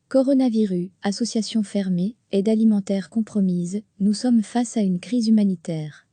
Coronavirus, association fermée, aide alimentaire compromise, nous sommes face à une crise humanitaire.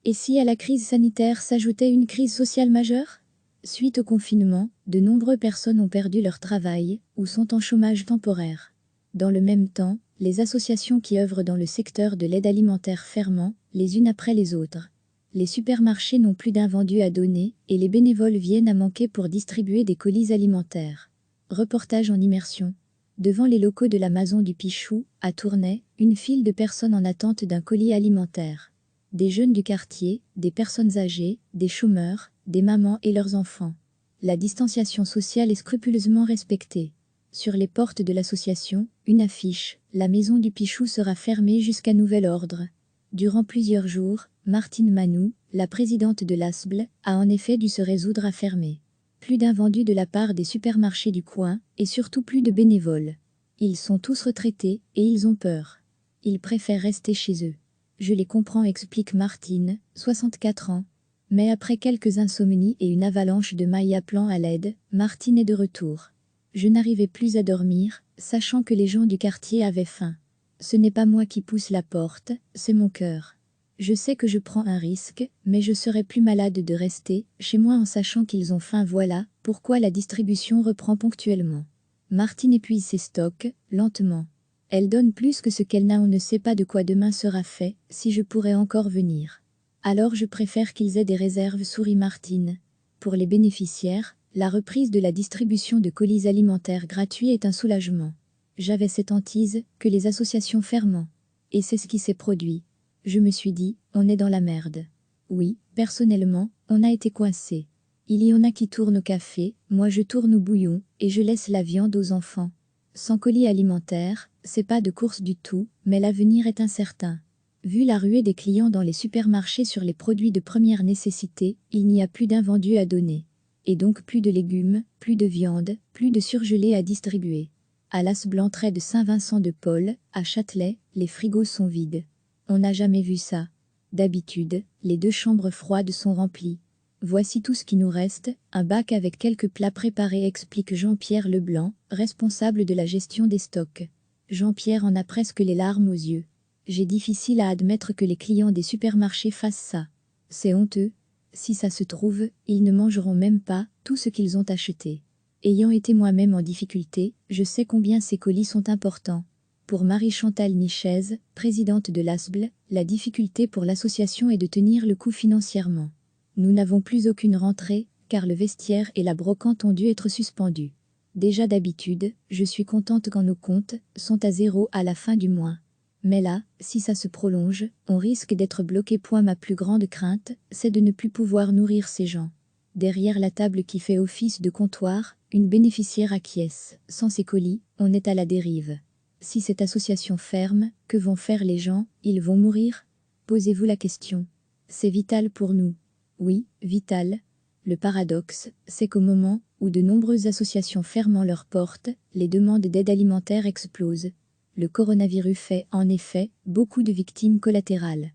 Et si à la crise sanitaire s'ajoutait une crise sociale majeure? Suite au confinement, de nombreuses personnes ont perdu leur travail ou sont en chômage temporaire. Dans le même temps, les associations qui œuvrent dans le secteur de l'aide alimentaire ferment, les unes après les autres. Les supermarchés n'ont plus d'invendus à donner et les bénévoles viennent à manquer pour distribuer des colis alimentaires. Reportage en immersion. Devant les locaux de la Maison du Pichou, à Tournai, une file de personnes en attente d'un colis alimentaire. Des jeunes du quartier, des personnes âgées, des chômeurs, des mamans et leurs enfants. La distanciation sociale est scrupuleusement respectée. Sur les portes de l'association, une affiche, la Maison du Pichou sera fermée jusqu'à nouvel ordre. Durant plusieurs jours, Martine Manou, la présidente de l'ASBL, a en effet dû se résoudre à fermer. Plus d'invendus de la part des supermarchés du coin, et surtout plus de bénévoles. Ils sont tous retraités, et ils ont peur. Ils préfèrent rester chez eux. Je les comprends, explique Martine, 64 ans. Mais après quelques insomnies et une avalanche de mailles appelant à l'aide, Martine est de retour. Je n'arrivais plus à dormir, sachant que les gens du quartier avaient faim. Ce n'est pas moi qui pousse la porte, c'est mon cœur. Je sais que je prends un risque, mais je serais plus malade de rester chez moi en sachant qu'ils ont faim. Voilà pourquoi la distribution reprend ponctuellement. Martine épuise ses stocks, lentement. Elle donne plus que ce qu'elle n'a, on ne sait pas de quoi demain sera fait, si je pourrais encore venir. Alors je préfère qu'ils aient des réserves, sourit Martine. Pour les bénéficiaires, la reprise de la distribution de colis alimentaires gratuits est un soulagement. J'avais cette hantise que les associations ferment. Et c'est ce qui s'est produit. Je me suis dit, on est dans la merde. Oui, personnellement, on a été coincés. Il y en a qui tournent au café, moi je tourne au bouillon, et je laisse la viande aux enfants. Sans colis alimentaire, c'est pas de course du tout, mais l'avenir est incertain. Vu la ruée des clients dans les supermarchés sur les produits de première nécessité, il n'y a plus d'invendus à donner. Et donc plus de légumes, plus de viande, plus de surgelés à distribuer. À l'As-Blanc-Trait de Saint-Vincent-de-Paul, à Châtelet, les frigos sont vides. On n'a jamais vu ça. D'habitude, les 2 chambres froides sont remplies. Voici tout ce qui nous reste, un bac avec quelques plats préparés, explique Jean-Pierre Leblanc, responsable de la gestion des stocks. Jean-Pierre en a presque les larmes aux yeux. J'ai difficile à admettre que les clients des supermarchés fassent ça. C'est honteux. Si ça se trouve, ils ne mangeront même pas tout ce qu'ils ont acheté. Ayant été moi-même en difficulté, je sais combien ces colis sont importants. Pour Marie-Chantal Nichez, présidente de l'ASBL, la difficulté pour l'association est de tenir le coup financièrement. Nous n'avons plus aucune rentrée, car le vestiaire et la brocante ont dû être suspendus. Déjà d'habitude, je suis contente quand nos comptes sont à zéro à la fin du mois. Mais là, si ça se prolonge, on risque d'être bloqué. Ma plus grande crainte, c'est de ne plus pouvoir nourrir ces gens. Derrière la table qui fait office de comptoir, une bénéficiaire acquiesce. Sans ces colis, on est à la dérive. Si cette association ferme, que vont faire les gens? Ils vont mourir? Posez-vous la question. C'est vital pour nous. Oui, vital. Le paradoxe, c'est qu'au moment où de nombreuses associations ferment leurs portes, les demandes d'aide alimentaire explosent. Le coronavirus fait, en effet, beaucoup de victimes collatérales.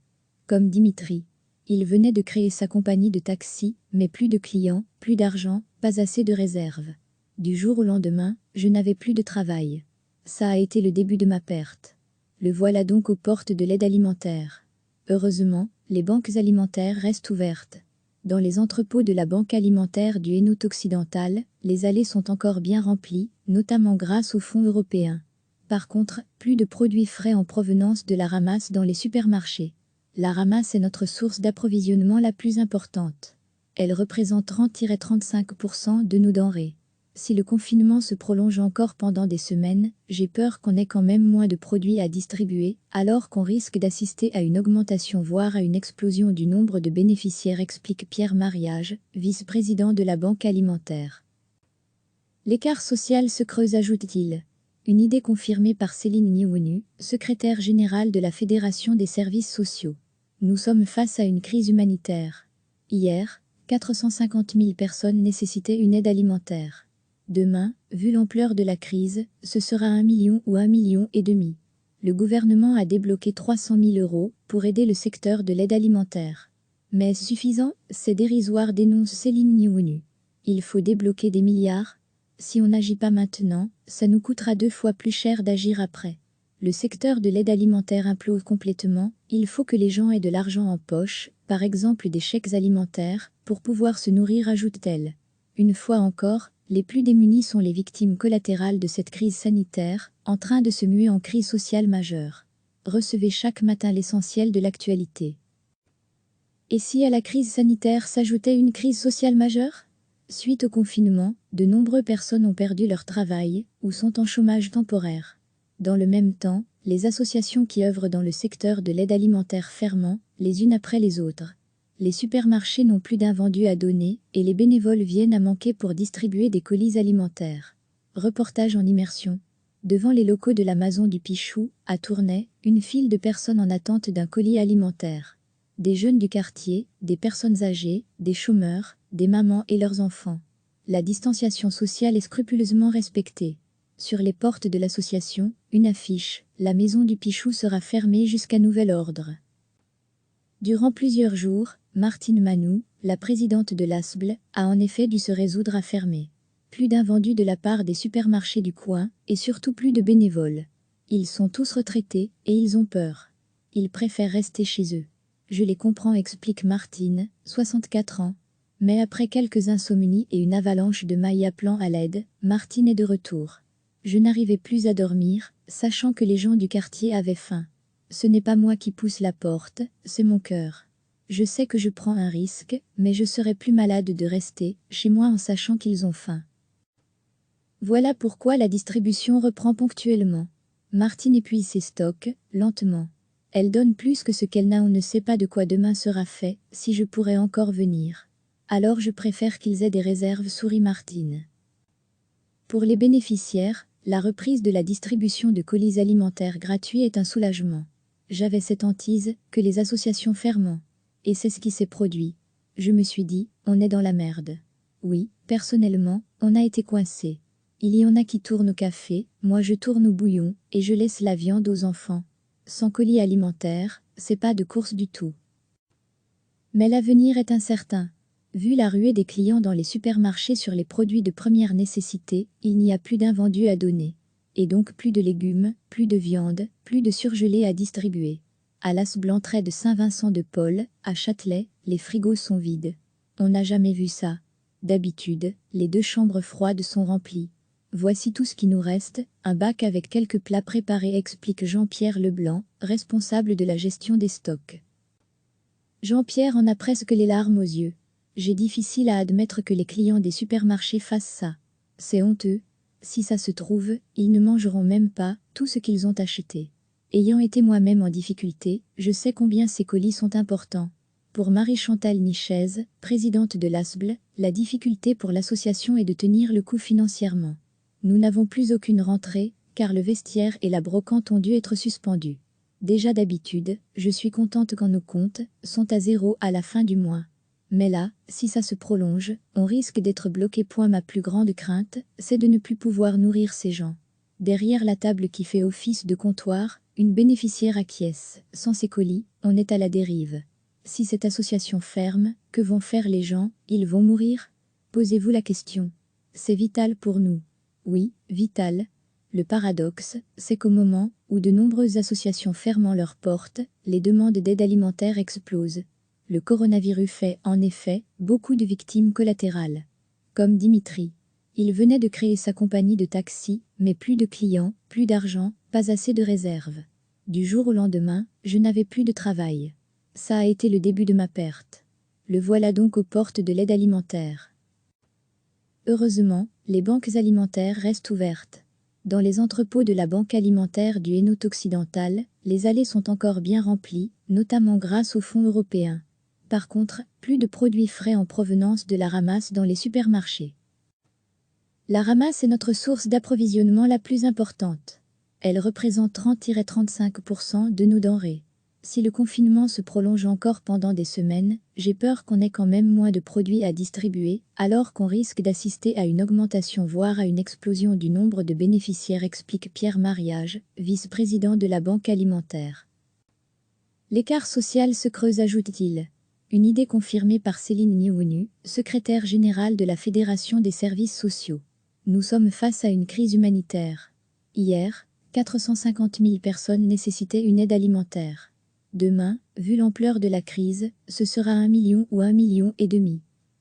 Comme Dimitri. Il venait de créer sa compagnie de taxi, mais plus de clients, plus d'argent, pas assez de réserves. Du jour au lendemain, je n'avais plus de travail. Ça a été le début de ma perte. Le voilà donc aux portes de l'aide alimentaire. Heureusement, les banques alimentaires restent ouvertes. Dans les entrepôts de la Banque alimentaire du Hainaut occidental, les allées sont encore bien remplies, notamment grâce aux fonds européens. Par contre, plus de produits frais en provenance de la ramasse dans les supermarchés. La ramasse est notre source d'approvisionnement la plus importante. Elle représente 30-35% de nos denrées. Si le confinement se prolonge encore pendant des semaines, j'ai peur qu'on ait quand même moins de produits à distribuer, alors qu'on risque d'assister à une augmentation voire à une explosion du nombre de bénéficiaires, explique Pierre Mariage, vice-président de la Banque alimentaire. L'écart social se creuse, ajoute-t-il. Une idée confirmée par Céline Niouonu, secrétaire générale de la Fédération des services sociaux. Nous sommes face à une crise humanitaire. Hier, 450 000 personnes nécessitaient une aide alimentaire. Demain, vu l'ampleur de la crise, ce sera 1 million ou 1,5 million. Le gouvernement a débloqué 300 000 € pour aider le secteur de l'aide alimentaire. Mais est-ce suffisant? C'est dérisoire, dénonce Céline Niouonu. Il faut débloquer des milliards. Si on n'agit pas maintenant, ça nous coûtera 2 fois plus cher d'agir après. Le secteur de l'aide alimentaire implose complètement, il faut que les gens aient de l'argent en poche, par exemple des chèques alimentaires, pour pouvoir se nourrir, ajoute-t-elle. Une fois encore, les plus démunis sont les victimes collatérales de cette crise sanitaire, en train de se muer en crise sociale majeure. Recevez chaque matin l'essentiel de l'actualité. Et si à la crise sanitaire s'ajoutait une crise sociale majeure ? Suite au confinement, de nombreuses personnes ont perdu leur travail ou sont en chômage temporaire. Dans le même temps, les associations qui œuvrent dans le secteur de l'aide alimentaire ferment, les unes après les autres. Les supermarchés n'ont plus d'invendus à donner et les bénévoles viennent à manquer pour distribuer des colis alimentaires. Reportage en immersion. Devant les locaux de la Maison du Pichou, à Tournai, une file de personnes en attente d'un colis alimentaire. Des jeunes du quartier, des personnes âgées, des chômeurs, des mamans et leurs enfants. La distanciation sociale est scrupuleusement respectée. Sur les portes de l'association, une affiche, la Maison du Pichou sera fermée jusqu'à nouvel ordre. Durant plusieurs jours, Martine Manou, la présidente de l'ASBL, a en effet dû se résoudre à fermer. Plus d'invendus de la part des supermarchés du coin, et surtout plus de bénévoles. Ils sont tous retraités, et ils ont peur. Ils préfèrent rester chez eux. Je les comprends, explique Martine, 64 ans. Mais après quelques insomnies et une avalanche de mailles appelant à l'aide, Martine est de retour. Je n'arrivais plus à dormir, sachant que les gens du quartier avaient faim. Ce n'est pas moi qui pousse la porte, c'est mon cœur. Je sais que je prends un risque, mais je serais plus malade de rester chez moi en sachant qu'ils ont faim. Voilà pourquoi la distribution reprend ponctuellement. Martine épuise ses stocks, lentement. Elle donne plus que ce qu'elle n'a, on ne sait pas de quoi demain sera fait, si je pourrais encore venir. Alors je préfère qu'ils aient des réserves, sourit Martine. Pour les bénéficiaires, la reprise de la distribution de colis alimentaires gratuits est un soulagement. J'avais cette hantise, que les associations ferment. Et c'est ce qui s'est produit. Je me suis dit, on est dans la merde. Oui, personnellement, on a été coincés. Il y en a qui tournent au café, moi je tourne au bouillon, et je laisse la viande aux enfants. Sans colis alimentaire, c'est pas de course du tout. Mais l'avenir est incertain. Vu la ruée des clients dans les supermarchés sur les produits de première nécessité, il n'y a plus d'invendus à donner. Et donc plus de légumes, plus de viande, plus de surgelés à distribuer. À l'As-Blanc-Trait de Saint-Vincent-de-Paul, à Châtelet, les frigos sont vides. On n'a jamais vu ça. D'habitude, les 2 chambres froides sont remplies. Voici tout ce qui nous reste, un bac avec quelques plats préparés, explique Jean-Pierre Leblanc, responsable de la gestion des stocks. Jean-Pierre en a presque les larmes aux yeux. J'ai difficile à admettre que les clients des supermarchés fassent ça. C'est honteux. Si ça se trouve, ils ne mangeront même pas tout ce qu'ils ont acheté. Ayant été moi-même en difficulté, je sais combien ces colis sont importants. Pour Marie-Chantal Nichez, présidente de l'ASBL, la difficulté pour l'association est de tenir le coup financièrement. Nous n'avons plus aucune rentrée, car le vestiaire et la brocante ont dû être suspendus. Déjà d'habitude, je suis contente quand nos comptes sont à 0 à la fin du mois. Mais là, si ça se prolonge, on risque d'être bloqué. Ma plus grande crainte, c'est de ne plus pouvoir nourrir ces gens. Derrière la table qui fait office de comptoir, une bénéficiaire acquiesce. Sans ces colis, on est à la dérive. Si cette association ferme, que vont faire les gens? Ils vont mourir? Posez-vous la question. C'est vital pour nous. Oui, vital. Le paradoxe, c'est qu'au moment où de nombreuses associations ferment leurs portes, les demandes d'aide alimentaire explosent. Le coronavirus fait, en effet, beaucoup de victimes collatérales. Comme Dimitri. Il venait de créer sa compagnie de taxi, mais plus de clients, plus d'argent, pas assez de réserves. Du jour au lendemain, je n'avais plus de travail. Ça a été le début de ma perte. Le voilà donc aux portes de l'aide alimentaire. Heureusement, les banques alimentaires restent ouvertes. Dans les entrepôts de la Banque alimentaire du Hainaut occidental, les allées sont encore bien remplies, notamment grâce aux fonds européens. Par contre, plus de produits frais en provenance de la ramasse dans les supermarchés. La ramasse est notre source d'approvisionnement la plus importante. Elle représente 30-35% de nos denrées. Si le confinement se prolonge encore pendant des semaines, j'ai peur qu'on ait quand même moins de produits à distribuer, alors qu'on risque d'assister à une augmentation voire à une explosion du nombre de bénéficiaires, explique Pierre Mariage, vice-président de la Banque alimentaire. L'écart social se creuse, ajoute-t-il. Une idée confirmée par Céline Niounou, secrétaire générale de la Fédération des services sociaux. Nous sommes face à une crise humanitaire. Hier, 450 000 personnes nécessitaient une aide alimentaire. Demain, vu l'ampleur de la crise, ce sera 1 million ou 1,5 million.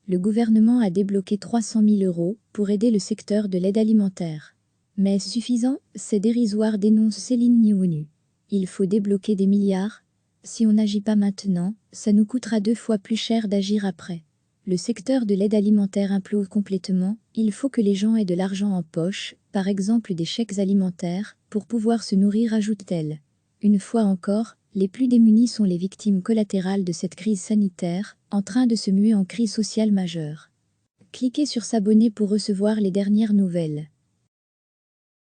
Le gouvernement a débloqué 300 000 € pour aider le secteur de l'aide alimentaire. Mais est-ce suffisant? C'est dérisoire, dénonce Céline Niounou. Il faut débloquer des milliards. Si on n'agit pas maintenant, ça nous coûtera 2 fois plus cher d'agir après. Le secteur de l'aide alimentaire implose complètement, il faut que les gens aient de l'argent en poche, par exemple des chèques alimentaires, pour pouvoir se nourrir, ajoute-t-elle. Une fois encore, les plus démunis sont les victimes collatérales de cette crise sanitaire, en train de se muer en crise sociale majeure. Cliquez sur s'abonner pour recevoir les dernières nouvelles.